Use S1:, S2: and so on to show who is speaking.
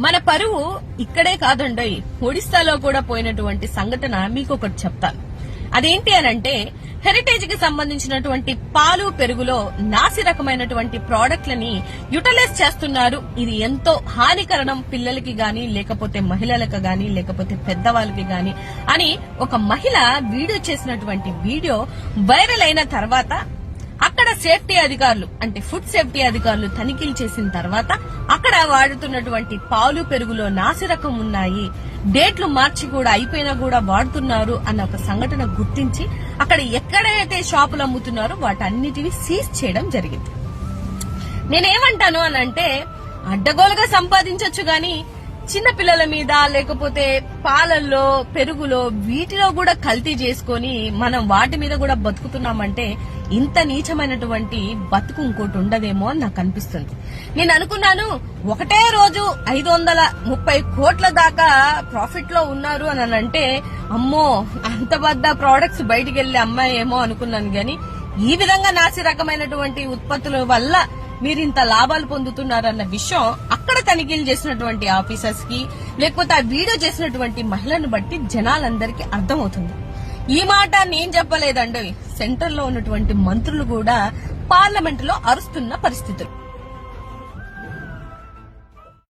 S1: మన పరువు ఇక్కడే కాదండోయ్, ఒడిశాలో కూడా పోయినటువంటి సంఘటన మీకు ఒకటి చెప్తాను. అదేంటి అనంటే, హెరిటేజ్ కి సంబంధించినటువంటి పాలు పెరుగులో నాసి రకమైనటువంటి ప్రోడక్ట్లని యూటిలైజ్ చేస్తున్నారు. ఇది ఎంతో హానికరణం పిల్లలకి గాని, లేకపోతే మహిళలకు గాని, లేకపోతే పెద్దవాళ్ళకి గాని అని ఒక మహిళ వీడియో చేసినటువంటి వీడియో వైరల్ అయిన తర్వాత అక్కడ సేఫ్టీ అధికారులు అంటే ఫుడ్ సేఫ్టీ అధికారులు తనిఖీలు చేసిన తర్వాత అక్కడ వాడుతున్నటువంటి పాలు పెరుగులో నాసిరకం ఉన్నాయి, డేట్లు మార్చి కూడా అయిపోయినా కూడా వాడుతున్నారు అన్న ఒక సంఘటన గుర్తించి అక్కడ ఎక్కడైతే షాపులు అమ్ముతున్నారో వాటన్నిటిని సీజ్ చేయడం జరిగింది. నేనేమంటాను అనంటే, అడ్డగోలుగా సంపాదించొచ్చు గాని చిన్న పిల్లల మీద లేకపోతే పాలల్లో పెరుగులో వీటిలో కూడా కల్తీ చేసుకుని మనం వాటి మీద కూడా బతుకుతున్నామంటే ఇంత నీచమైనటువంటి బతుకు ఇంకోటి ఉండదేమో అని నాకు అనిపిస్తుంది. నేను అనుకున్నాను ఒకటే రోజు 530 కోట్ల దాకా ప్రాఫిట్ లో ఉన్నారు అని అంటే, అమ్మో అంత పెద్ద ప్రోడక్ట్స్ బయటికి వెళ్లే అమ్మాయి ఏమో అనుకున్నాను గాని, ఈ విధంగా నాసి రకమైనటువంటి ఉత్పత్తుల వల్ల మీరు ఇంత లాభాలు పొందుతున్నారన్న విషయం అక్కడ తనిఖీలు చేసినటువంటి ఆఫీసర్స్ కి లేకపోతే ఆ వీడియో చేసినటువంటి మహిళను బట్టి జనాలందరికీ అర్థమవుతుంది. ఈ మాట నేను చెప్పలేదండి, సెంటర్ లో ఉన్నటువంటి మంత్రులు కూడా పార్లమెంట్ లో అరుస్తున్న పరిస్థితులు.